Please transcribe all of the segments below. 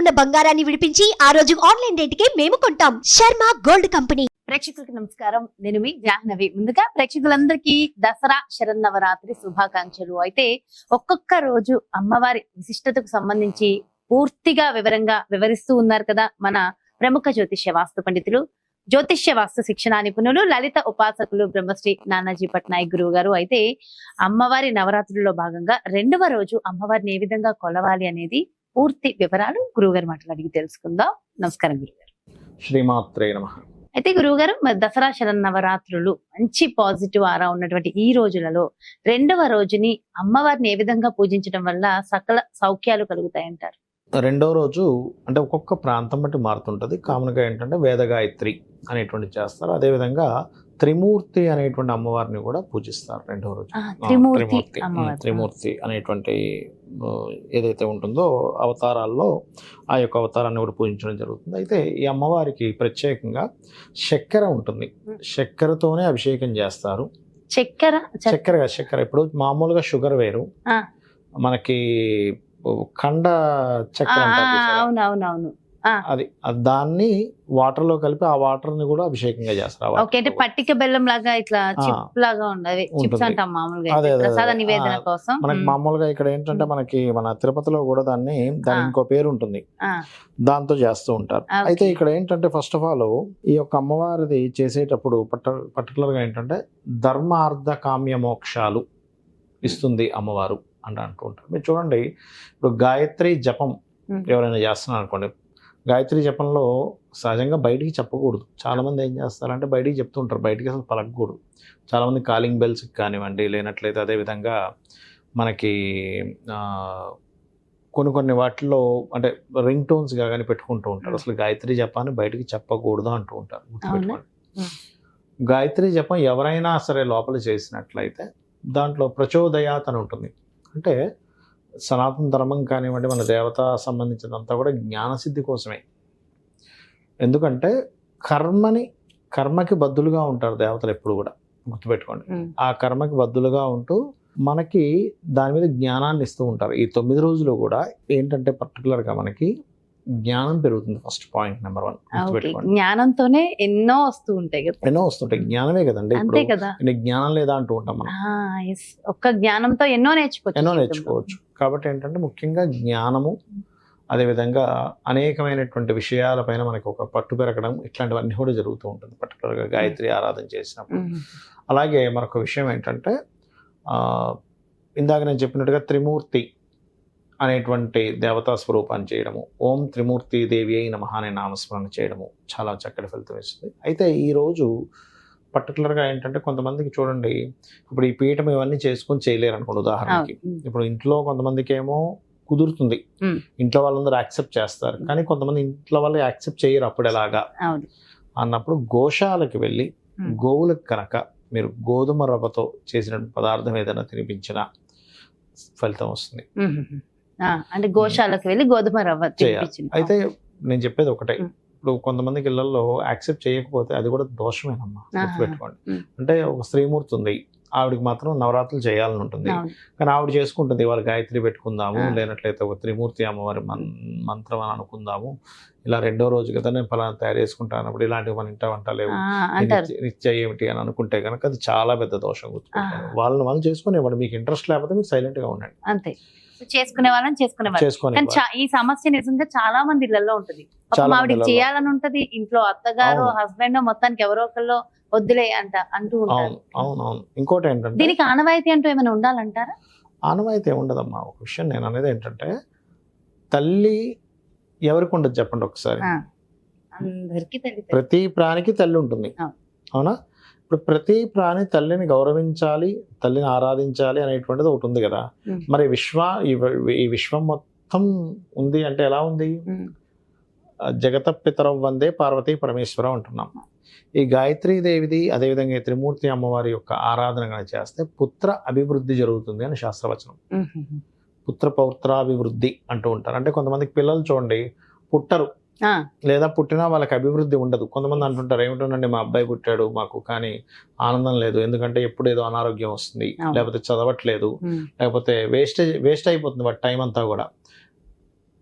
ఉన్న బంగారాన్ని విడిపించి ఆ రోజు ఆన్లైన్ రేటుకే మేము కొంటాం. Sharma gold company. ప్రేక్షకులకు నమస్కారం. నేను మీ జాహ్నవి. ముందుగా ప్రేక్షకులందరికీ దసరా శరన్నవరాత్రి శుభాకాంక్షలు. అయితే ఒక్కొక్క రోజు అమ్మవారి విశిష్టతకు సంబంధించి పూర్తిగా వివరంగా వివరిస్తూ ఉన్నారు కదా మన ప్రముఖ జ్యోతిష్య వాస్తు పండితులు, జ్యోతిష్య వాస్తు శిక్షణ నిపుణులు, లలిత ఉపాసకులు బ్రహ్మశ్రీ నానాజీ పట్నాయక్ గురువు గారు. అయితే అమ్మవారి నవరాత్రుల్లో భాగంగా రెండవ రోజు అమ్మవారిని ఏ విధంగా కొలవాలి అనేది పూర్తి వివరాలు గురువుగారు మాట్లాడి తెలుసుకుందాం. నమస్కారం గురుగారు. శ్రీమాత్రే నమః. అయితే గురువుగారు, మరి దసరా శరన్నవరాత్రులు మంచి పాజిటివ్ ఆరా ఉన్నటువంటి ఈ రోజులలో రెండవ రోజుని అమ్మవారిని ఏ విధంగా పూజించడం వల్ల సకల సౌఖ్యాలు కలుగుతాయంటారు? రెండో రోజు అంటే ఒక్కొక్క ప్రాంతం బట్టి మారుతుంటది. కామన్గా ఏంటంటే వేదగాయత్రి అనేటువంటి చేస్తారు. అదేవిధంగా త్రిమూర్తి అనేటువంటి అమ్మవారిని కూడా పూజిస్తారు రెండో రోజు. త్రిమూర్తి అనేటువంటి ఏదైతే ఉంటుందో అవతారాల్లో ఆ యొక్క అవతారాన్ని కూడా పూజించడం జరుగుతుంది. అయితే ఈ అమ్మవారికి ప్రత్యేకంగా చక్కెర ఉంటుంది. చక్కెరతోనే అభిషేకం చేస్తారు. చక్కెర ఇప్పుడు మామూలుగా షుగర్ వేరు, మనకి ఖండ చక్కెర అవునవునవును, అది దాన్ని వాటర్ లో కలిపి ఆ వాటర్ ని కూడా అభిషేకంగా చేస్తారు. అంటే పట్టిక బెల్లం లాగా ఇట్లా చిప్ లాగా ఉండదు, చిప్స్ అంటాం మామూలుగా ప్రసాద నివేదన కోసం. మనకి మామూలుగా ఇక్కడ ఏంటంటే మన తిరుపతిలో కూడా దాని ఇంకో పేరు ఉంటుంది, దాంతో చేస్తూ ఉంటారు. అయితే ఇక్కడ ఏంటంటే ఫస్ట్ ఆఫ్ ఆల్ ఈ యొక్క అమ్మవారిది చేసేటప్పుడు పర్టికులర్ గా ఏంటంటే ధర్మార్థ కామ్య మోక్షాలు ఇస్తుంది అమ్మవారు అని అంటూ ఉంటారు. మీరు చూడండి, ఇప్పుడు గాయత్రి జపం ఎవరైనా చేస్తున్నారు అనుకోండి, గాయత్రి జపంలో సహజంగా బయటికి చెప్పకూడదు. చాలామంది ఏం చేస్తారంటే బయటికి చెప్తూ ఉంటారు, బయటికి అసలు పలకకూడదు. చాలామంది కాలింగ్ బెల్స్కి కానివ్వండి, లేనట్లయితే అదేవిధంగా మనకి కొన్ని వాటిల్లో అంటే రింగ్ టోన్స్గా కానీ పెట్టుకుంటూ ఉంటారు. అసలు గాయత్రి జపాన్ని బయటికి చెప్పకూడదు అంటూ ఉంటారు. గుర్తుపెట్టుకోండి, గాయత్రి జపం ఎవరైనా సరే లోపల చేసినట్లయితే దాంట్లో ప్రచోదయాత్ అని ఉంటుంది. అంటే సనాతన ధర్మం కానివ్వండి, మన దేవత సంబంధించినంతా కూడా జ్ఞానసిద్ధి కోసమే. ఎందుకంటే కర్మకి బద్దులుగా ఉంటారు దేవతలు ఎప్పుడు కూడా, గుర్తుపెట్టుకోండి. ఆ కర్మకి బద్దులుగా ఉంటూ మనకి దాని మీద జ్ఞానాన్ని ఇస్తూ ఉంటారు. ఈ 9 రోజులు కూడా ఏంటంటే పర్టికులర్గా మనకి జ్ఞానం పెరుగుతుంది. First point number 1. జ్ఞానంతోనే ఎన్నో వస్తుంటాయి. జ్ఞానమే కదండి. జ్ఞానం లేదా అంటూ ఉంటాం మనం. ఒక్క జ్ఞానంతో ఎన్నో నేర్చుకోవచ్చు. కాబట్టి ఏంటంటే ముఖ్యంగా జ్ఞానము, అదేవిధంగా అనేకమైనటువంటి విషయాలపైన మనకి ఒక పట్టు పెరగడం, ఇట్లాంటివన్నీ కూడా జరుగుతూ ఉంటుంది పర్టికులర్గా గాయత్రి ఆరాధన చేసినప్పుడు. అలాగే మరొక విషయం ఏంటంటే ఇందాక నేను చెప్పినట్టుగా త్రిమూర్తి అనేటువంటి దేవతా స్వరూపాన్ని చేయడము, ఓం త్రిమూర్తి దేవి అయి నమః అనే నామస్మరణ చేయడము చాలా చక్కటి ఫలితం ఇస్తుంది. అయితే ఈరోజు పర్టికులర్గా ఏంటంటే కొంతమందికి చూడండి, ఇప్పుడు ఈ పీఠం ఇవన్నీ చేసుకొని చేయలేరు అనుకోండి. ఉదాహరణకి ఇప్పుడు ఇంట్లో కొంతమందికి ఏమో కుదురుతుంది, ఇంట్లో వాళ్ళందరూ యాక్సెప్ట్ చేస్తారు, కానీ కొంతమంది ఇంట్లో వాళ్ళు యాక్సెప్ట్ చేయరు. అప్పుడు ఎలాగా అన్నప్పుడు గోశాలకు వెళ్ళి గోవులకు కనుక మీరు గోధుమ రవ్వతో చేసిన పదార్థం ఏదైనా తినిపించినా ఫలితం వస్తుంది. అంటే గోశాలకు వెళ్ళి గోధుమ రవ్వ చేయాలి. అయితే నేను చెప్పేది ఒకటే, ఇప్పుడు కొంతమందికి ఇళ్లలో యాక్సెప్ట్ చేయకపోతే అది కూడా దోషమేనమ్మా, గుర్తుపెట్టుకోండి. అంటే ఒక స్త్రీమూర్తి ఉంది, ఆవిడకి మాత్రం నవరాత్రులు చేయాలని ఉంటుంది, కానీ ఆవిడ చేసుకుంటుంది ఇవాళ గాయత్రి పెట్టుకుందాము, లేనట్లయితే ఒక త్రిమూర్తి అమ్మవారి మంత్రం అని అనుకుందాము, ఇలా రెండో రోజు కదా నేను ఫలానా తయారు చేసుకుంటాను అన్నప్పుడు ఇలాంటివి మన ఇంట వంట లేవు నిత్య ఏమిటి అని అనుకుంటే కనుక అది చాలా పెద్ద దోషం. గుర్తుపెట్టుకోండి, వాళ్ళు చేసుకునేవాడు. మీకు ఇంట్రెస్ట్ లేకపోతే మీరు సైలెంట్ గా ఉండండి. అంతే, చేసుకునే ఈ సమస్య నిజంగా చాలా మంది ఇళ్లలో ఉంటది. ఆవిడకి చేయాలని ఉంటది, ఇంట్లో అత్తగారు హస్బెండ్ మొత్తానికి ఎవరో ఒకళ్ళు వద్దులే అంటూ ఉంటారు. అవునవును. ఇంకోటి ఏంటంటే దీనికి ఆనవాయితీ అంటూ ఏమైనా ఉండాలంటారా? ఆనవాయితీ ఉండదమ్మా. ఒక విషయం నేను అనేది ఏంటంటే, తల్లి ఎవరికి ఉండదు చెప్పండి ఒకసారి? ప్రతి ప్రాణికి తల్లి ఉంటుంది, అవునా? ఇప్పుడు ప్రతి ప్రాణి తల్లిని గౌరవించాలి, తల్లిని ఆరాధించాలి అనేటువంటిది ఒకటి ఉంది కదా. మరి ఈ విశ్వం మొత్తం ఉంది అంటే ఎలా ఉంది? జగత పితరం వందే పార్వతీ పరమేశ్వరం అంటున్నాం. ఈ గాయత్రీ దేవిది అదేవిధంగా త్రిమూర్తి అమ్మవారి యొక్క ఆరాధన చేస్తే పుత్ర అభివృద్ధి జరుగుతుంది అని శాస్త్రవచనం. పుత్ర పౌత్రాభివృద్ధి అంటూ ఉంటారు. అంటే కొంతమందికి పిల్లలు చూడండి పుట్టరు, లేదా పుట్టినా వాళ్ళకి అభివృద్ధి ఉండదు. కొంతమంది అంటుంటారు, ఏమిటోనండి మా అబ్బాయి పుట్టాడు మాకు కానీ ఆనందం లేదు, ఎందుకంటే ఎప్పుడు ఏదో అనారోగ్యం వస్తుంది, లేకపోతే చదవట్లేదు, లేకపోతే వేస్ట్ అయిపోతుంది వాటి టైం అంతా కూడా.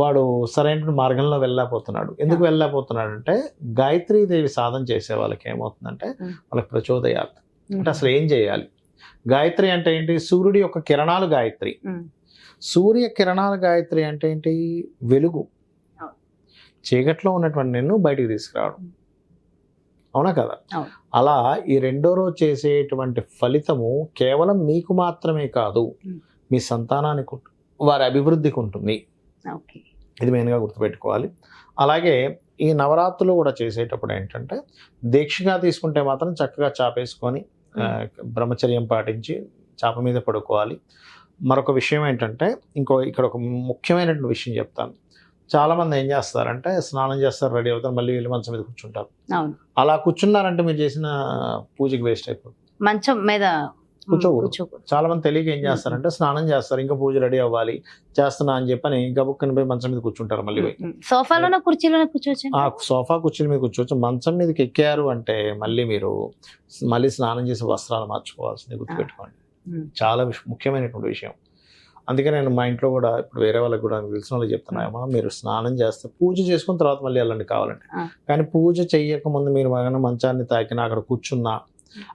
వాడు సరైన మార్గంలో వెళ్ళలేకపోతున్నాడు. ఎందుకు వెళ్ళలేకపోతున్నాడు అంటే గాయత్రీదేవి సాధన చేసే వాళ్ళకి ఏమవుతుందంటే వాళ్ళకి ప్రచోదయాలు. అంటే అసలు ఏం చేయాలి? గాయత్రి అంటే ఏంటి? సూర్యుడి యొక్క కిరణాలు గాయత్రి. సూర్య కిరణాలు గాయత్రి అంటే ఏంటి? వెలుగు. చీకట్లో ఉన్నటువంటి నిన్ను బయటికి తీసుకురావడం. అవునా కదా? అలా ఈ రెండో రోజు చేసేటువంటి ఫలితము కేవలం మీకు మాత్రమే కాదు, మీ సంతానానికి, వారి అభివృద్ధికి ఉంటుంది. ఇది మెయిన్గా గుర్తుపెట్టుకోవాలి. అలాగే ఈ నవరాత్రులు కూడా చేసేటప్పుడు ఏంటంటే దీక్షగా తీసుకుంటే మాత్రం చక్కగా చాపేసుకొని బ్రహ్మచర్యం పాటించి చాప మీద పడుకోవాలి. మరొక విషయం ఏంటంటే ఇక్కడ ఒక ముఖ్యమైనటువంటి విషయం చెప్తాను. చాలా మంది ఏం చేస్తారంటే స్నానం చేస్తారు, రెడీ అవుతారు, మళ్ళీ వీళ్ళు మంచం మీద కూర్చుంటారు. అలా కూర్చున్నారంటే మీరు చేసిన పూజకి వేస్ట్ అయిపోతుంది. మంచం మీద కూర్చోకూడదు. చాలా మంది తెలియక ఏం చేస్తారంటే స్నానం చేస్తారు, ఇంకా పూజ రెడీ అవ్వాలి చేస్తున్నా అని చెప్పని గబుక్కని పోయి మంచం మీద కూర్చుంటారు. మళ్ళీ పోయి సోఫాలోనే కుర్చీలోనే కూర్చోవచ్చు. ఆ సోఫా కుర్చీల మీద కూర్చోవచ్చు. మంచం మీదకి ఎక్కారు అంటే మళ్ళీ స్నానం చేసి వస్త్రాలు మార్చుకోవాల్సింది గుర్తుపెట్టుకోండి. చాలా ముఖ్యమైనటువంటి విషయం. అందుకే నేను మా ఇంట్లో కూడా ఇప్పుడు వేరే వాళ్ళకి కూడా తెలిసిన వాళ్ళకి చెప్తున్నామా, మీరు స్నానం చేస్తే పూజ చేసుకున్న తర్వాత మళ్ళీ వెళ్ళండి కావాలంటే. కానీ పూజ చెయ్యక ముందు మీరు మంచాన్ని తాకినా అక్కడ కూర్చున్నా,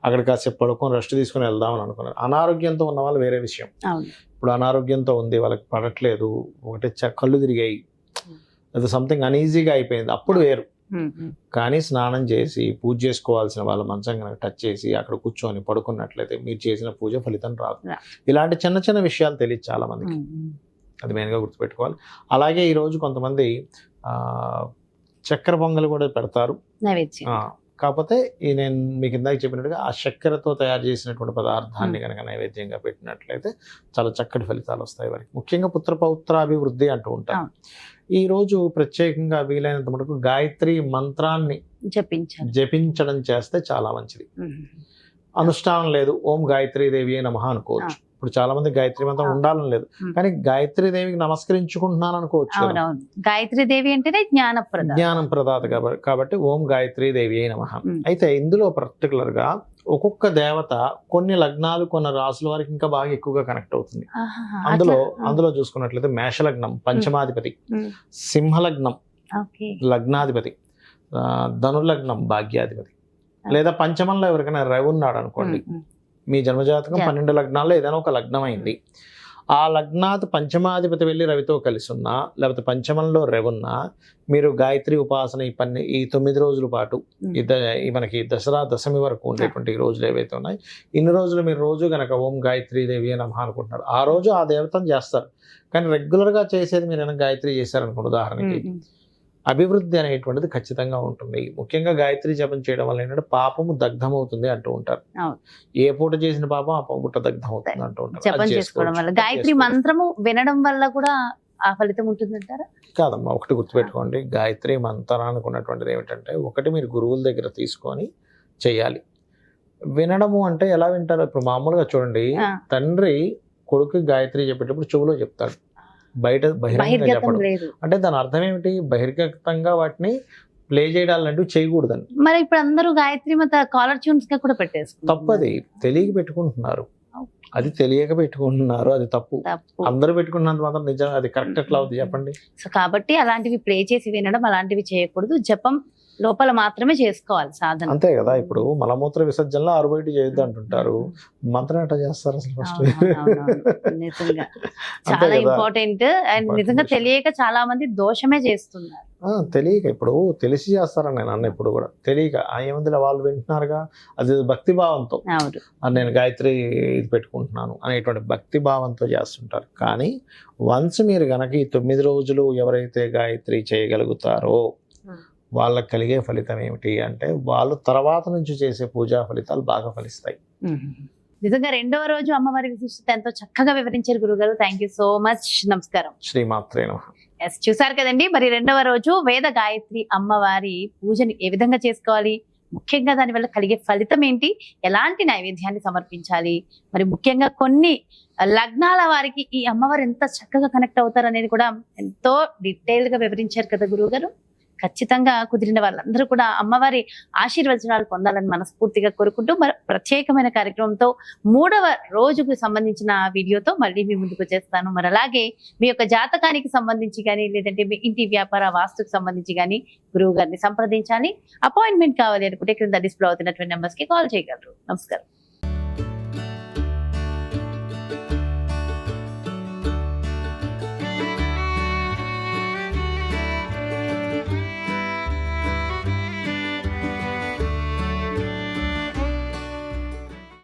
అక్కడ కాసేపు పడుకొని రెస్ట్ తీసుకుని వెళ్దామని అనుకున్నారు. అనారోగ్యంతో ఉన్న వాళ్ళు వేరే విషయం. ఇప్పుడు అనారోగ్యంతో ఉంది, వాళ్ళకి పడట్లేదు, ఒకటి కళ్ళు తిరిగాయి, అది సంథింగ్ అనీజీగా అయిపోయింది, అప్పుడు వేరు. కానీ స్నానం చేసి పూజ చేసుకోవాల్సిన వాళ్ళ మంచం కనుక టచ్ చేసి అక్కడ కూర్చొని పడుకున్నట్లయితే మీరు చేసిన పూజ ఫలితం రాదు. ఇలాంటి చిన్న చిన్న విషయాలు తెలియదు చాలా మందికి, అది మెయిన్గా గుర్తుపెట్టుకోవాలి. అలాగే ఈరోజు కొంతమంది చక్కెర పొంగల్ కూడా పెడతారు. కాకపోతే నేను మీకు ఇందాక చెప్పినట్టుగా ఆ చక్కెరతో తయారు చేసినటువంటి పదార్థాన్ని కనుక నైవేద్యంగా పెట్టినట్లయితే చాలా చక్కటి ఫలితాలు వస్తాయి వారికి. ముఖ్యంగా పుత్రపౌత్రాభివృద్ధి అంటూ ఉంటారు. ఈ రోజు ప్రత్యేకంగా వీలైనంత మటుకు గాయత్రి మంత్రాన్ని జపించడం చేస్తే చాలా మంచిది. అనుష్ఠానం లేదు, ఓం గాయత్రీదేవి నమః అనుకోవచ్చు. ఇప్పుడు చాలా మంది గాయత్రి మంత్రం ఉండాలని లేదు, కానీ గాయత్రీదేవికి నమస్కరించుకుంటున్నాను అనుకోవచ్చు. గాయత్రీదేవి అంటేనే జ్ఞానం ప్రదాత కాబట్టి ఓం గాయత్రీదేవి నమః. అయితే ఇందులో పర్టికులర్ గా ఒక్కొక్క దేవత కొన్ని లగ్నాలు, కొన్ని రాసుల వారికి ఇంకా బాగా ఎక్కువగా కనెక్ట్ అవుతుంది. అందులో చూసుకున్నట్లయితే మేషలగ్నం పంచమాధిపతి, సింహలగ్నం లగ్నాధిపతి, ధనులగ్నం భాగ్యాధిపతి, లేదా పంచమంలో ఎవరికైనా రవి ఉన్నాడు అనుకోండి, మీ జన్మజాతకం 12 లగ్నాల్లో ఏదైనా ఒక లగ్నం అయింది, ఆ లగ్నాత్ పంచమాధిపతి వెళ్ళి రవితో కలిసి ఉన్నా, లేకపోతే పంచమంలో రవి ఉన్నా, మీరు గాయత్రి ఉపాసన ఈ 9 రోజుల పాటు మనకి దసరా దశమి వరకు ఉండేటువంటి రోజులు ఏవైతే ఉన్నాయి, ఇన్ని రోజులు మీరు రోజు కనుక ఓం గాయత్రీదేవి నమః అనుకుంటున్నారు, ఆ రోజు ఆ దేవతను చేస్తారు. కానీ రెగ్యులర్గా చేసేది మీరు ఏమైనా గాయత్రి చేశారనుకోండి, ఉదాహరణకి అభివృద్ధి అనేటువంటిది ఖచ్చితంగా ఉంటుంది. ముఖ్యంగా గాయత్రి జపం చేయడం వల్ల ఏంటంటే పాపము దగ్ధమవుతుంది అంటూ ఉంటారు. ఏ పూట చేసిన పాపం ఆ పూట దగ్ధం అవుతుంది అంటూ ఉంటారు. గాయత్రి మంత్రము వినడం వల్ల కూడా ఆ ఫలితం ఉంటుందంటారా? కాదమ్మా, ఒకటి గుర్తుపెట్టుకోండి, గాయత్రి మంత్రానికి ఉన్నటువంటిది ఏమిటంటే, ఒకటి మీరు గురువుల దగ్గర తీసుకొని చెయ్యాలి. వినడము అంటే ఎలా వింటారు? ఇప్పుడు మామూలుగా చూడండి, తండ్రి కొడుకు గాయత్రి చెప్పేటప్పుడు చెవులో చెప్తాడు, బయట బహిరంగంగా చెప్పడం. అంటే దాని అర్థం ఏమిటి? బహిర్గతంగా వాటిని ప్లే చేయడాలు లాంటివి చేయకూడదని. మరి ఇప్పుడు అందరూ గాయత్రి కాలర్ ట్యూన్స్ గా కూడా పెట్టేస్తారు. తప్పది, తెలియక పెట్టుకుంటున్నారు, అది తెలియక పెట్టుకుంటున్నారు, అది తప్పు. అందరూ పెట్టుకున్నంత మాత్రం నిజం అది కరెక్ట్ ఎట్లా అవుతుంది చెప్పండి? సో కాబట్టి అలాంటివి ప్లే చేసి వినడం అలాంటివి చేయకూడదు, జపం లోపల మాత్రమే చేసుకోవాలి సాధన. అంతే కదా. ఇప్పుడు మలమూత్ర విసర్జనలో అరుబయట చేయొద్దు అంటుంటారు, మంత్రం ఎట్లా చేస్తారు అసలు? ఫస్ట్ నిజంగా చాలా ఇంపార్టెంట్. అండ్ నిజంగా తెలియక చాలా మంది దోషమే చేస్తున్నారు. తెలియక, ఇప్పుడు తెలిసి చేస్తారని నేను అన్న, ఇప్పుడు కూడా తెలియక ఏమంది వాళ్ళు వింటున్నారుగా, అది భక్తి భావంతో నేను గాయత్రి ఇది పెట్టుకుంటున్నాను అనేటువంటి భక్తి భావంతో చేస్తుంటారు. కానీ వన్స్ మీరు గనక ఈ 9 రోజులు ఎవరైతే గాయత్రి చేయగలుగుతారో వాళ్ళకి కలిగే ఫలితం ఏమిటి అంటే, వాళ్ళు తర్వాత నుంచి చేసే పూజా ఫలితాలు బాగా ఫలిస్తాయి. నిజంగా రెండవ రోజు అమ్మవారి విశిష్టత ఎంతో చక్కగా వివరించారు గురుగారు. Thank you so much. నమస్కారం. శ్రీమాత్రే నమః. చూసారు కదండి, మరి రెండవ రోజు వేద గాయత్రి అమ్మవారి పూజని ఏ విధంగా చేసుకోవాలి, ముఖ్యంగా దాని వల్ల కలిగే ఫలితం ఏంటి, ఎలాంటి నైవేద్యాన్ని సమర్పించాలి, మరి ముఖ్యంగా కొన్ని లగ్నాల వారికి ఈ అమ్మవారు ఎంత చక్కగా కనెక్ట్ అవుతారు అనేది కూడా ఎంతో డీటెయిల్ గా వివరించారు కదా గురువు గారు. ఖచ్చితంగా కుదిరిన వాళ్ళందరూ కూడా అమ్మవారి ఆశీర్వచనాలు పొందాలని మనస్ఫూర్తిగా కోరుకుంటూ మరి ప్రత్యేకమైన కార్యక్రమంతో 3వ రోజుకు సంబంధించిన వీడియోతో మళ్ళీ మీ ముందుకు వచ్చేస్తాను. మరి అలాగే మీ యొక్క జాతకానికి సంబంధించి కానీ లేదంటే మీ ఇంటి వ్యాపార వాస్తుకు సంబంధించి కానీ గురువు గారిని సంప్రదించాలి, అపాయింట్మెంట్ కావాలి అనుకుంటే క్రింద డిస్ప్లే అవుతున్నటువంటి నెంబర్స్ కి కాల్ చేయగలరు. నమస్కారం.